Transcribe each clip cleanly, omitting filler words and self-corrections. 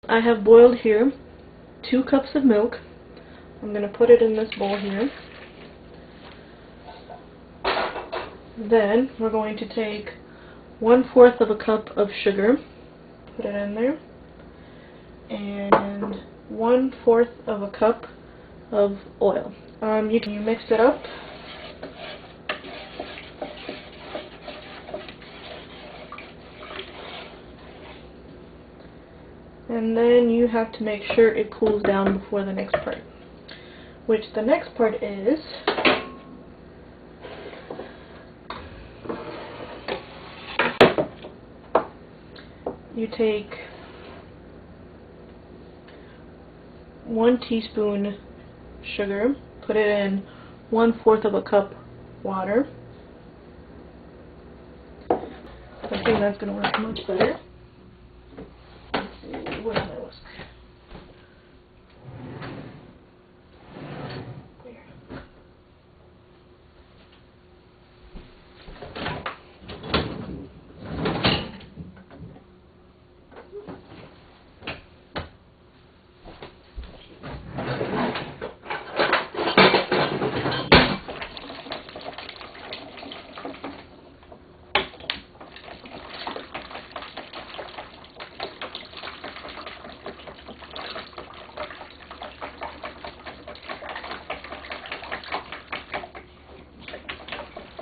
I have boiled here 2 cups of milk. I'm going to put it in this bowl here. Then we're going to take 1/4 of a cup of sugar, put it in there, and 1/4 of a cup of oil. You mix it up. And then you have to make sure it cools down before the next part. Which the next part is you take 1 teaspoon sugar, put it in 1/4 of a cup water. I think that's going to work much better. Where's my whisk?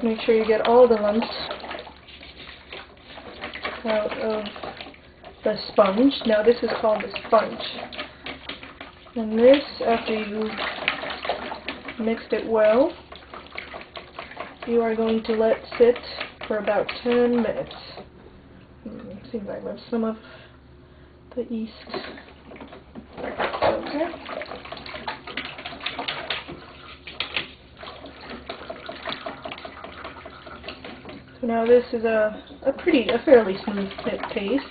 Make sure you get all the lumps out of the sponge. Now this is called the sponge. And this, after you've mixed it well, you are going to let sit for about 10 minutes. Seems I left some of the yeast. Okay. So now this is a fairly smooth paste.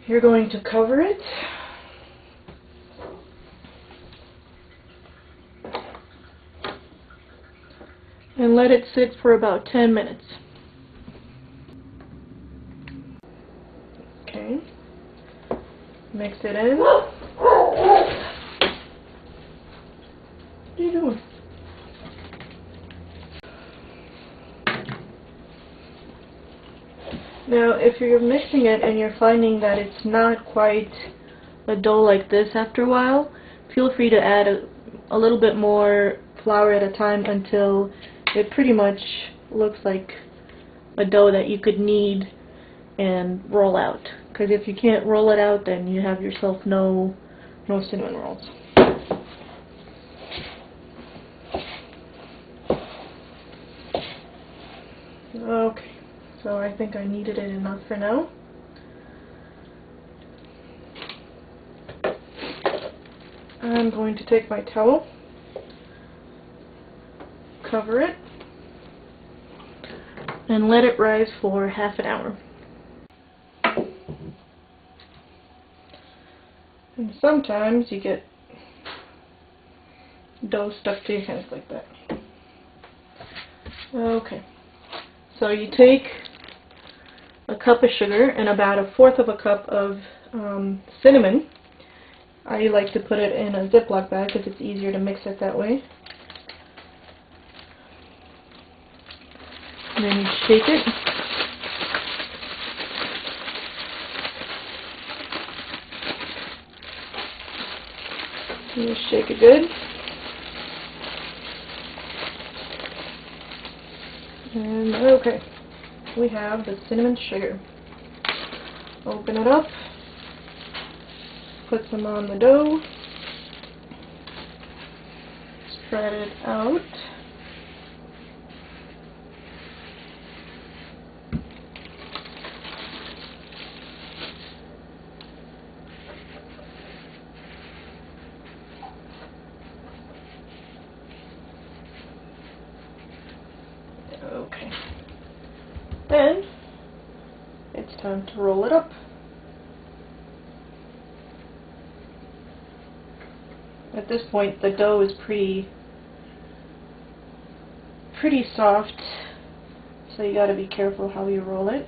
You're going to cover it. And let it sit for about 10 minutes. Okay. Mix it in. What are you doing? Now, if you're mixing it and you're finding that it's not quite a dough like this after a while, feel free to add a little bit more flour at a time until it pretty much looks like a dough that you could knead and roll out. Because if you can't roll it out, then you have yourself no cinnamon rolls. Okay. So I think I kneaded it enough for now. I'm going to take my towel, cover it, and let it rise for half an hour. And sometimes you get dough stuck to your hands like that. Okay. So you take a cup of sugar and about 1/4 of a cup of cinnamon. I like to put it in a Ziploc bag because it's easier to mix it that way. And then you shake it. You shake it good. And okay, we have the cinnamon sugar. Open it up, put some on the dough, spread it out. Okay. Then it's time to roll it up. At this point the dough is pretty soft, so you gotta be careful how you roll it.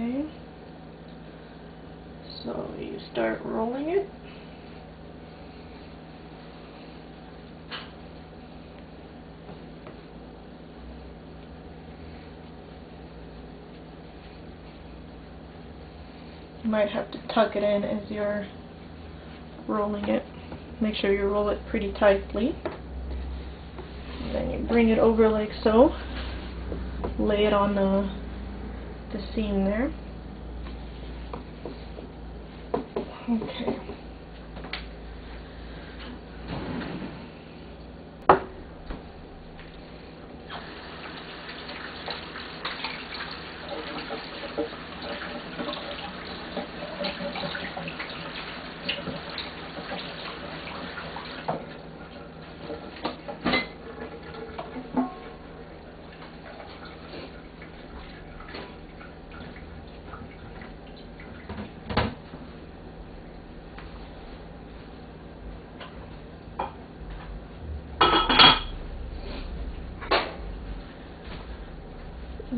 Okay, so you start rolling it. You might have to tuck it in as you're rolling it. Make sure you roll it pretty tightly. And then you bring it over like so. Lay it on the seam there. Okay.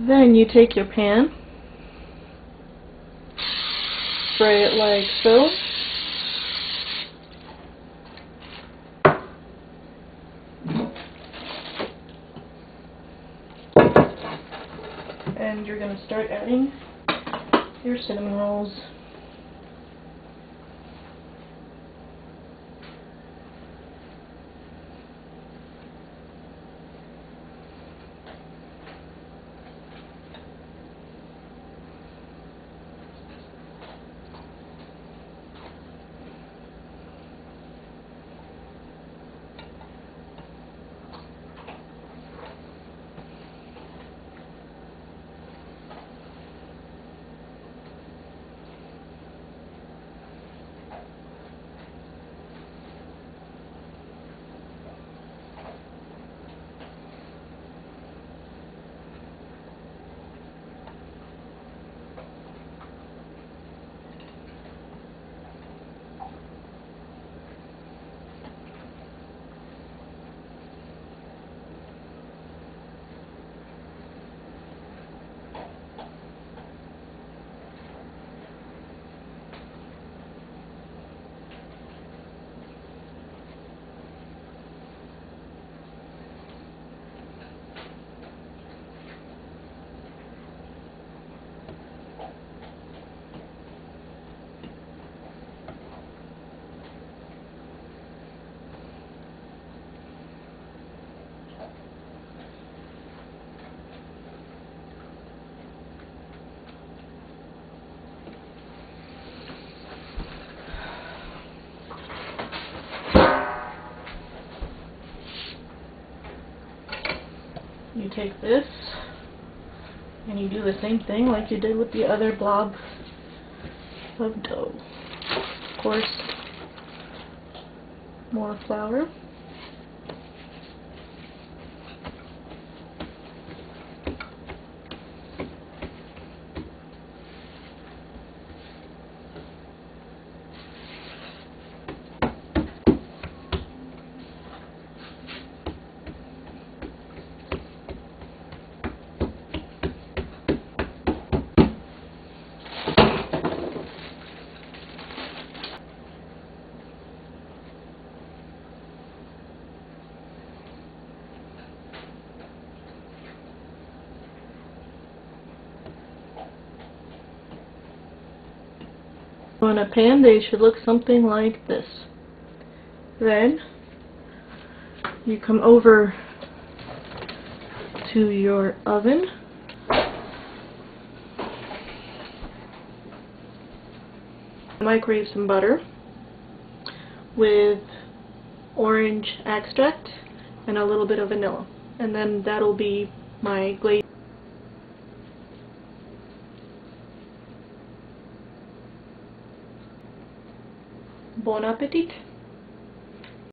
Then you take your pan, spray it like so, and you're going to start adding your cinnamon rolls. You take this and you do the same thing like you did with the other blob of dough. Of course, more flour. In a pan, they should look something like this. Then you come over to your oven. Microwave some butter with orange extract and a little bit of vanilla, and then that'll be my glaze. Bon appetit!